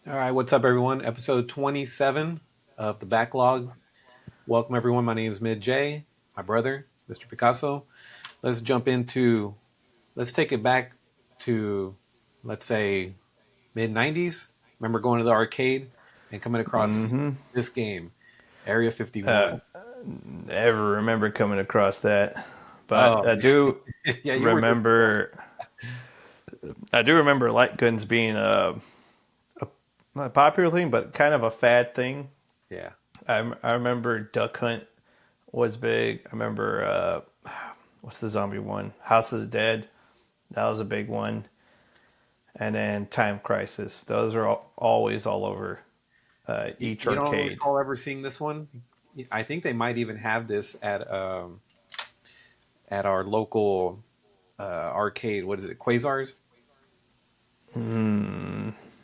All right, what's up, everyone? Episode 27 of the Backlog. Welcome, everyone. My name is MidJay, my brother, Mr. Picasso. Let's jump into, let's take it back to, let's say, mid 90s. Remember going to the arcade and coming across this game, Area Uh, 51. Ever remember coming across that, but Oh, yeah, you were there for that. remember, I do remember light guns being a not a popular thing, but kind of a fad thing. Yeah. I remember Duck Hunt was big. I remember what's the zombie one? House of the Dead. That was a big one. And then Time Crisis. Those are always all over each You don't arcade. recall ever seeing this one? I think they might even have this at our local arcade. What is it? Quasars?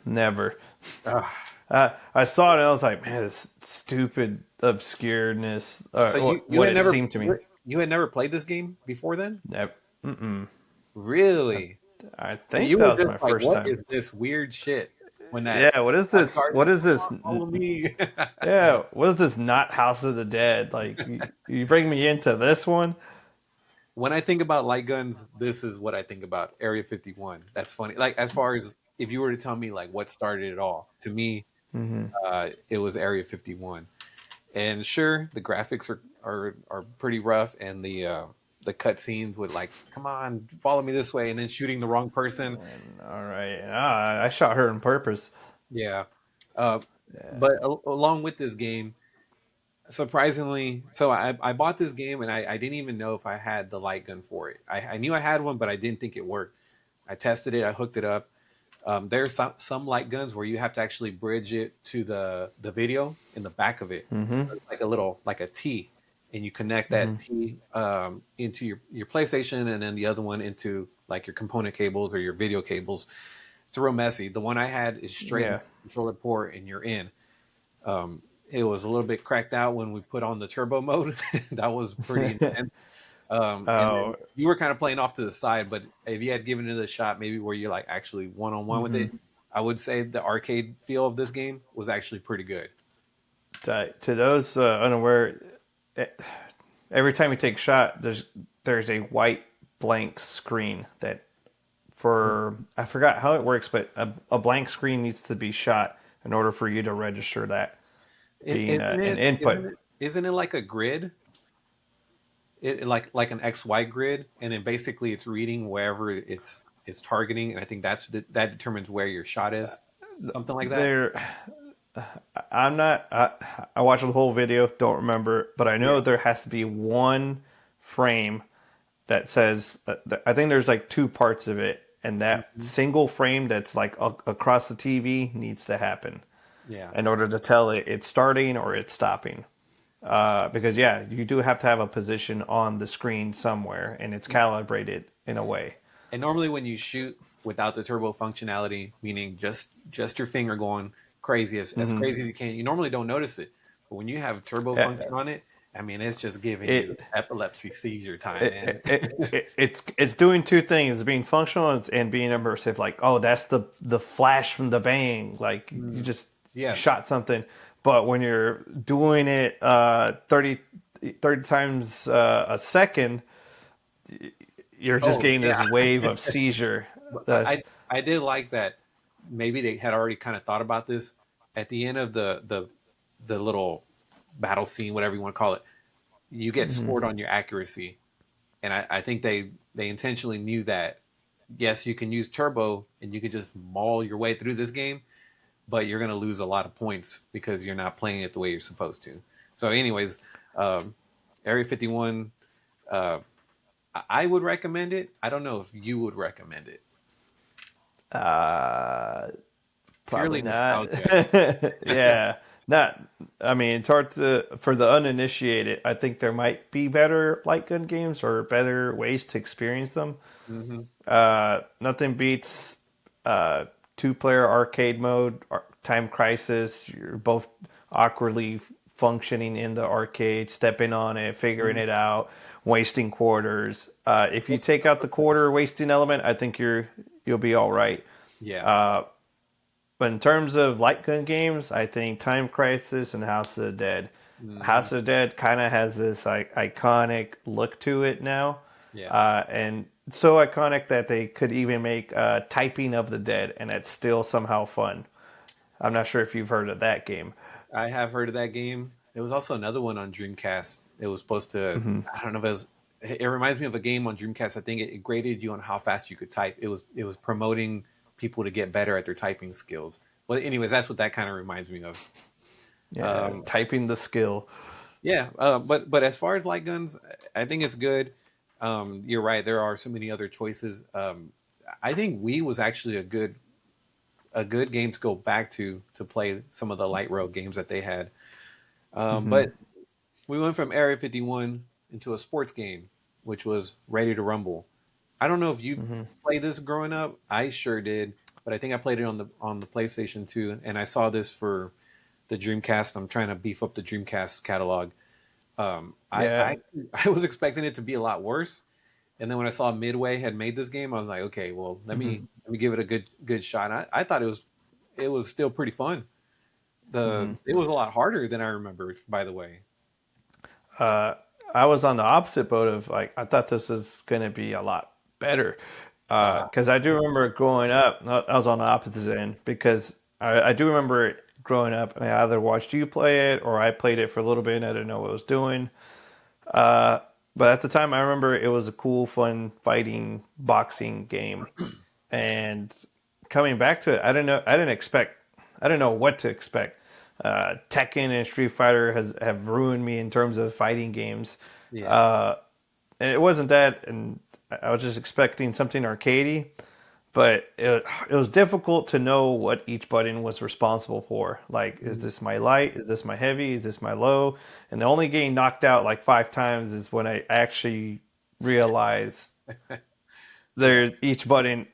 Never. Ugh. I saw it and I was like, man, this stupid obscureness. So you What had it never seemed to me. you had never played this game before then? Never. Mm-mm. Really? I So think you that were was just my like, first "What time. is this weird shit?" When Yeah, what is that this? card What said, is "Come this? on, follow me." Yeah, what is this? Not House of the Dead? Like you bring me into this one? When I think about light guns, this is what I think about. Area 51. That's funny. Like as far as if you were to tell me like what started it all, to me, it was Area 51. And sure, the graphics are pretty rough, and the cut scenes with like, "Come on, follow me this way," and then shooting the wrong person. And, all right, I shot her on purpose. Yeah. Uh, but along with this game, surprisingly, so I bought this game and I didn't even know if I had the light gun for it. I knew I had one, but I didn't think it worked. I tested it, I hooked it up. There's some light guns where you have to actually bridge it to the video in the back of it, like a little like a T, and you connect that T into your PlayStation, and then the other one into like your component cables or your video cables. It's real messy. The one I had is straight into Yeah. the controller port, and you're in. It was a little bit cracked out when we put on the turbo mode. That was pretty intense. And then Oh. you were kind of playing off to the side, but if you had given it a shot, maybe where you're like actually one on one with it, I would say the arcade feel of this game was actually pretty good. To those unaware, eh, every time you take a shot, there's a white blank screen that for I forgot how it works, but a blank screen needs to be shot in order for you to register that being Isn't an it? input. Isn't it like a grid? Like an XY grid, and then basically it's reading wherever it's targeting, and I think that determines where your shot is, something like that. There, I'm not. I watched the whole video, don't remember, but I Yeah. know there has to be one frame that says. I think there's like two parts of it, and that Mhm. single frame that's like across the TV needs to happen Yeah. in order to tell it it's starting or it's stopping. Because yeah, you do have to have a position on the screen somewhere, and it's calibrated in a way. And normally when you shoot without the turbo functionality, meaning just your finger going crazy as crazy as you can, you normally don't notice it. But when you have turbo Uh, function on it, I mean, it's just giving you It, epilepsy seizure time, man. it's doing two things: it's being functional and being immersive. Like, oh, that's the flash from the bang. Like you Mm. just Yes. shot something. But when you're doing it 30 times a second, you're just Oh getting yeah. this wave of seizure. But Uh, I did like that. Maybe they had already kind of thought about this at the end of the little battle scene, whatever you want to call it. You get scored on your accuracy, and I think they intentionally knew that. Yes, you can use turbo and you can just maul your way through this game, but you're going to lose a lot of points because you're not playing it the way you're supposed to. So, anyways, um, Area 51, uh, I would recommend it. I don't know if you would recommend it. uh, Purely Probably not. nostalgia. Yeah, not. I mean, it's hard to for the uninitiated. I think there might be better light gun games or better ways to experience them. Hmm. Nothing beats two-player arcade mode, Time Crisis. You're both awkwardly functioning in the arcade, stepping on it, figuring it out, wasting quarters. If you take out the quarter wasting element, I think you'll be all right. Yeah. Uh, But in terms of light gun games, I think Time Crisis and House of the Dead. Hmm. House of the Dead kind of has this like iconic look to it now, Yeah, and so iconic that they could even make Typing of the Dead, and it's still somehow fun. I'm not sure if you've heard of that game. I have heard of that game. There was also another one on Dreamcast. It was supposed to. Hmm. I don't know if it was. It reminds me of a game on Dreamcast. I think it graded you on how fast you could type. It was promoting people to get better at their typing skills. Well, anyways, that's what that kind of reminds me of. Yeah, Um, typing the skill. yeah, but as far as light guns, I think it's good. You're right. There are so many other choices. I think Wii was actually a good game to go back to play some of the light rail games that they had. Hmm. But we went from Area 51 into a sports game, which was Ready to Rumble. I don't know if you Hmm. played this growing up. I sure did, but I think I played it on the PlayStation 2, and I saw this for the Dreamcast. I'm trying to beef up the Dreamcast catalog. Yeah. I I was expecting it to be a lot worse, and then when I saw Midway had made this game, I was like, okay, well Hmm. let me give it a good shot. I thought it was still pretty fun. Hmm. It was a lot harder than I remembered, by the way. uh, I was on the opposite boat of like I thought this was going to be a lot better Uh, because I do remember growing up. I was on the opposite end because I do remember it growing up. I either watched you play it or I played it for a little bit and I didn't know what I was doing. Uh, but at the time, I remember it was a cool, fun fighting boxing game. And coming back to it, I didn't know. I didn't know what to expect. Tekken and Street Fighter have ruined me in terms of fighting games. yeah. Uh, and it wasn't that, and I was just expecting something arcadey. But it was difficult to know what each button was responsible for. Like, is Mhm. this my light? Is this my heavy? Is this my low? And the only getting knocked out like 5 times is when I actually realized Yeah. there each button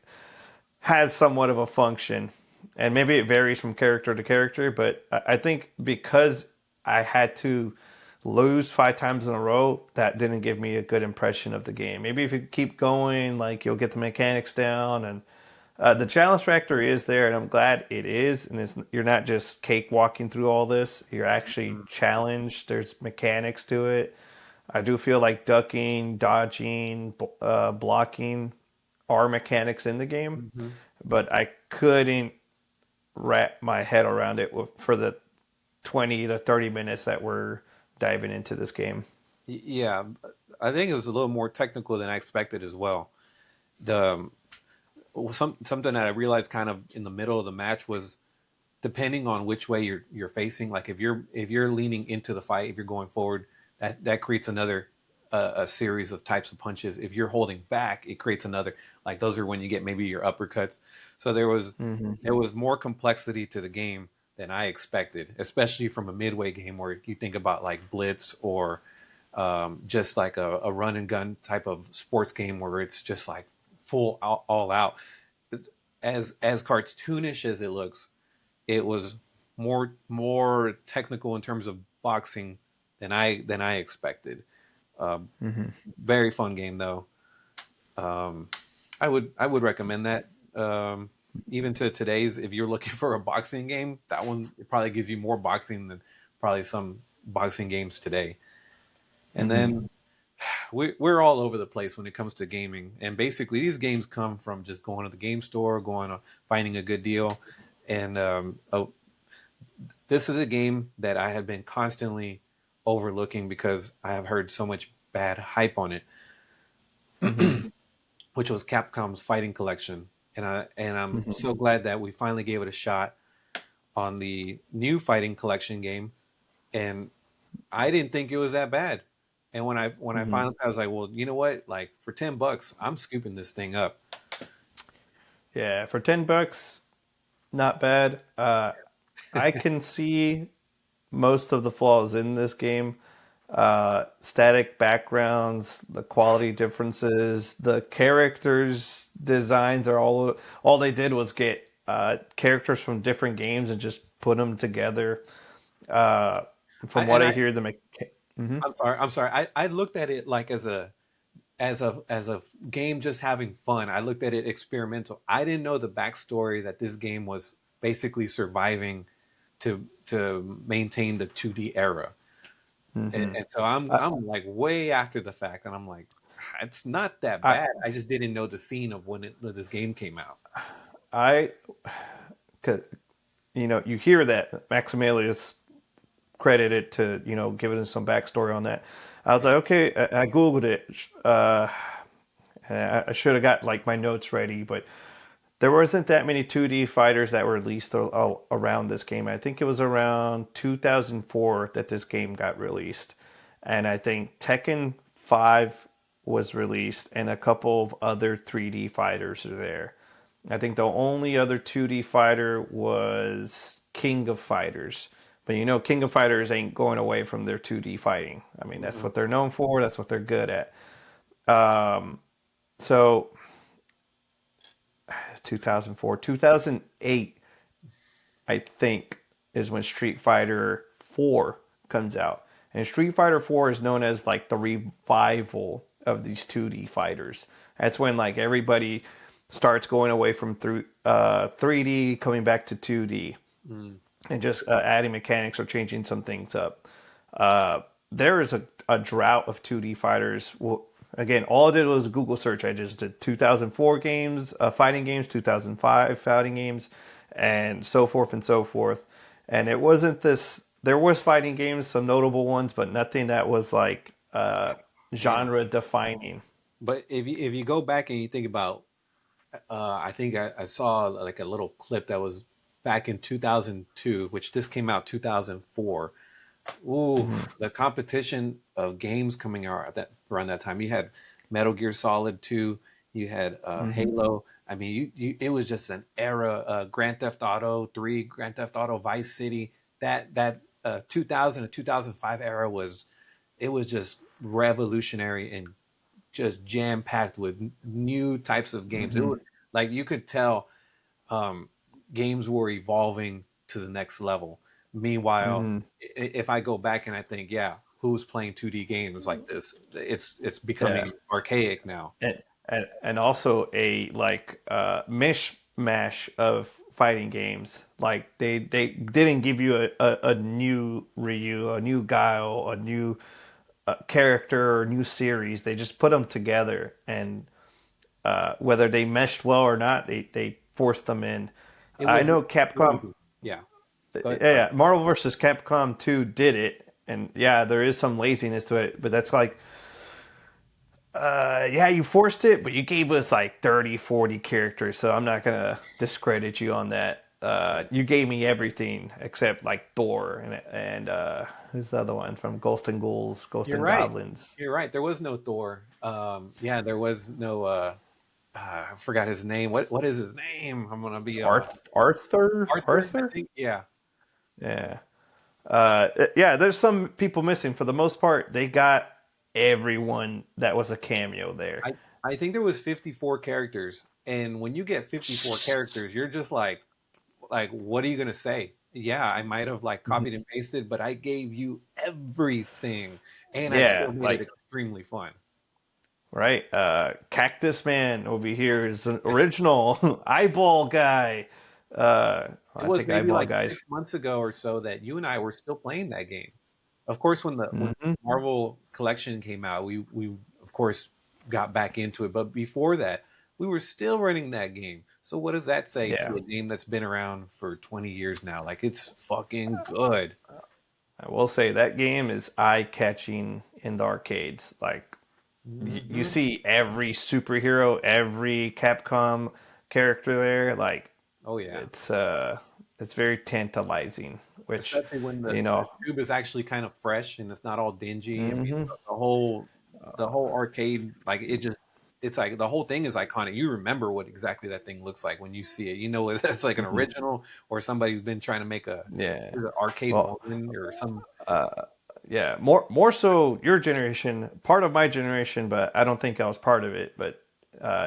has somewhat of a function, and maybe it varies from character to character. But I think because I had to lose 5 times in a row, that didn't give me a good impression of the game. Maybe if you keep going, like you'll get the mechanics down, and the challenge factor is there, and I'm glad it is. And you're not just cakewalking through all this; you're actually challenged. There's mechanics to it. I do feel like ducking, dodging, blocking are mechanics in the game, Mhm. but I couldn't wrap my head around it for the 20 to 30 minutes that we're diving into this game. Yeah, I think it was a little more technical than I expected as well. The something that I realized kind of in the middle of the match was depending on which way you're facing. Like if you're leaning into the fight, if you're going forward, that creates another a series of types of punches. If you're holding back, it creates another. Like those are when you get maybe your uppercuts. So Mm-hmm. there was more complexity to the game than I expected, especially from a midway game where you think about like Blitz or just like a run and gun type of sports game where it's just like full all out. As cartoonish as it looks, it was more technical in terms of boxing than I expected. Um, Mm-hmm. Very fun game though. Um, I would recommend that. Even to today's, if you're looking for a boxing game, that one it probably gives you more boxing than probably some boxing games today. And Mm-hmm. then we're all over the place when it comes to gaming, and basically these games come from just going to the game store, finding a good deal, and this is a game that I have been constantly overlooking because I have heard so much bad hype on it, Mm-hmm. which was Capcom's Fighting Collection, and I'm Mm-hmm. so glad that we finally gave it a shot on the new Fighting Collection game, and I didn't think it was that bad. And when I Mm-hmm. finally, I was like, well, you know what? Like for $10, I'm scooping this thing up. Yeah, for $10, not bad. I can see most of the flaws in this game. Static backgrounds, the quality differences, the characters' designs are all they did was get characters from different games and just put them together. Uh, I from what and I I hear, Mhm. I'm sorry. I looked at it like as a game just having fun. I looked at it experimental. I didn't know the backstory that this game was basically surviving to maintain the 2D era. Mm-hmm. And so I, I'm like way after the fact, and I'm like, it's not that I, bad. I just didn't know the scene of when this game came out. I, 'cause, you hear that Maximilius credited to, giving us some backstory on that. I was Yeah. like, okay, I Googled it. I should have got like my notes ready, but there wasn't that many 2D fighters that were released around this game. I think it was around 2004 that this game got released. And I think Tekken 5 was released and a couple of other 3D fighters are there. I think the only other 2D fighter was King of Fighters. But King of Fighters ain't going away from their 2D fighting. I mean, that's Mhm. what they're known for. That's what they're good at. Um, so 2004, 2008, I think, is when Street Fighter 4 comes out. And Street Fighter 4 is known as like the revival of these 2D fighters. That's when like everybody starts going away from 3D, coming back to 2D, Mm. and just adding mechanics or changing some things up. There is a drought of 2D fighters. Well, again, all I did was a Google search. I just did 2004 games, fighting games, 2005 fighting games, and so forth and so forth. And it wasn't this. There was fighting games, some notable ones, but nothing that was like Yeah. genre defining. But if you go back and you think about, I think I saw like a little clip that was back in 2002, which this came out 2004. Ooh, Mm-hmm. the competition of games coming out at that around that time. You had Metal Gear Solid 2, you had Mm-hmm. Halo. I mean, it was just an era. Grand Theft Auto 3, Grand Theft Auto Vice City. That 2000 to 2005 era was, it was just revolutionary and just jam packed with new types of games. It Mm-hmm. was like you could tell um, games were evolving to the next level. Meanwhile, Mm-hmm. if I go back and I think, yeah, who's playing 2D games like this? It's Yeah. becoming archaic now. And also a like mishmash of fighting games. Like they didn't give you a new Ryu, a new Guile, a new character or new series. They just put them together, and whether they meshed well or not, they forced them in. It I was know Capcom. yeah. Go ahead. Yeah, Marvel versus Capcom 2 did it, and yeah, there is some laziness to it, but that's like yeah, you forced it, but you gave us like 30, 40 characters, so I'm not gonna discredit you on that. You gave me everything except like Thor and who's the other one from Ghost and Ghouls, Ghost You're and right. Goblins. You're right. There was no Thor. Yeah, there was no. I forgot his name. What is his name? I'm gonna be Arthur. I Arthur. think. Yeah. Yeah, yeah. There's some people missing. For the most part, they got everyone that was a cameo there. I think there was 54 characters, and when you get 54 characters, you're just like what are you gonna say? Yeah, I might have like copied and pasted, but I gave you everything, and I Yeah, still made it like extremely fun. right? Cactus Man over here is an original eyeball guy. It I was think maybe eyeball like guys. 6 months ago or so that you and I were still playing that game. Of course, when Hmm. Marvel Collection came out, we of course got back into it. But before that, we were still running that game. So what does that say Yeah, to a game that's been around for 20 years now? Like it's fucking good. I will say that game is eye catching in the arcades. Like you Hmm. see every superhero, every Capcom character there. Like Oh yeah, it's uh, it's very tantalizing. Which especially when you the know. tube is actually kind of fresh and it's not all dingy. I mean, Hmm. the whole arcade, like it just, it's like the whole thing is iconic. You remember what exactly that thing looks like when you see it. You know whether that's like an Hmm. original or somebody's been trying to make a Yeah. arcade Well, one or some. uh, yeah, more so your generation, part of my generation, but I don't think I was part of it. But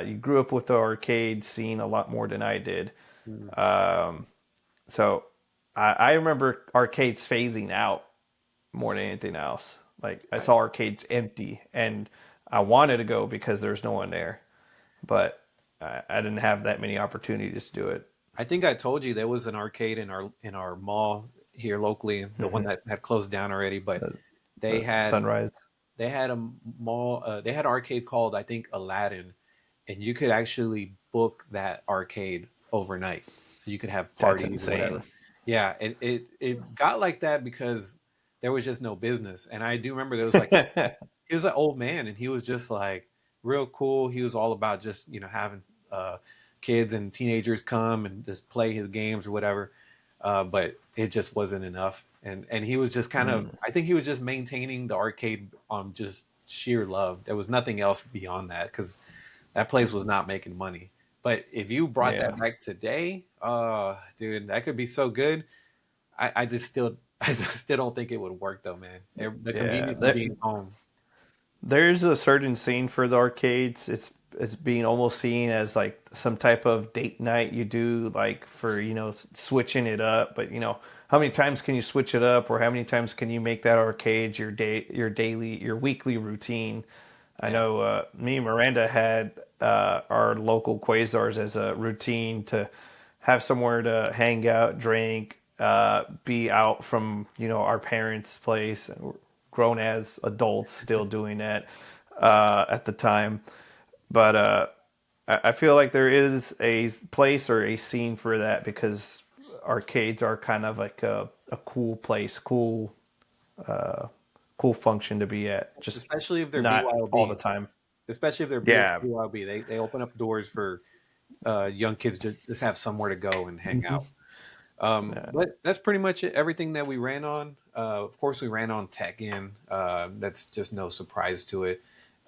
you grew up with the arcade scene a lot more than I did. Mm, Um, so I remember arcades phasing out more than anything else. Like I right. saw arcades empty, and I wanted to go because there's no one there, but I didn't have that many opportunities to do it. I think I told you there was an arcade in our mall here locally, the one Hmm. that had closed down already, but they had Sunrise. they had a mall they had an arcade called, I think, Aladdin, and you could actually book that arcade overnight, so you could have That's parties or insane. whatever. Yeah, and it got like that because there was just no business. And I do remember there was like he was an old man, and he was just like real cool. He was all about just having uh, kids and teenagers come and just play his games or whatever. But it just wasn't enough, and he was just kind of, Mm, I think he was just maintaining the arcade on just sheer love. There was nothing else beyond that because that place was not making money. But if you brought that yeah. back today, dude, that could be so good. I just still I still don't think it would work though, man. The Yeah. convenience of being home. There's a certain scene for the arcades. It's being almost seen as like some type of date night you do, like for switching it up. But how many times can you switch it up, or how many times can you make that arcade your daily, your weekly routine? I Yeah. know me and Miranda had our local Quasars as a routine to have somewhere to hang out, drink, be out from our parents' place, and we're grown as adults still doing that at the time. But I feel like there is a place or a scene for that because arcades are kind of like a cool place, cool function to be at. Just Especially if they're not all the BYOB. time. Especially if they're Yeah. BYOB. They open up doors for young kids to just have somewhere to go and hang Hmm. out. But that's pretty much it, everything that we ran on. Of course, we ran on Tekken. That's just no surprise to it.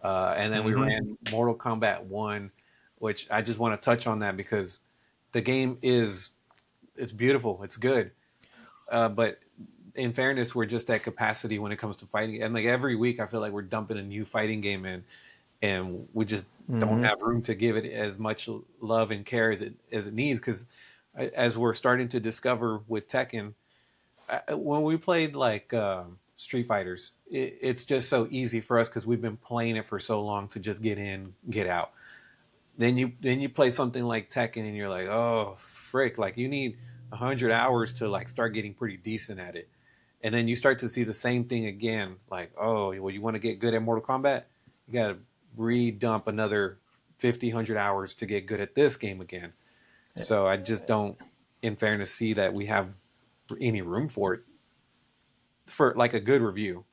And then we Hmm. ran Mortal Kombat 1, which I just want to touch on that because the game it's beautiful. It's good. But in fairness, we're just at capacity when it comes to fighting. And like every week, I feel like we're dumping a new fighting game in, and we just don't Hmm. have room to give it as much love and care as it needs. Because as we're starting to discover with Tekken, when we played like Street Fighters, it's just so easy for us because we've been playing it for so long to just get in, get out. Then you play something like Tekken, and you're like, oh frick, like you need 100 hours to like start getting pretty decent at it. And then you start to see the same thing again, like, oh, well, you want to get good at Mortal Kombat, you got to re-dump another 50 100 hours to get good at this game again. So I just don't, in fairness, see that we have any room for it for like a good review.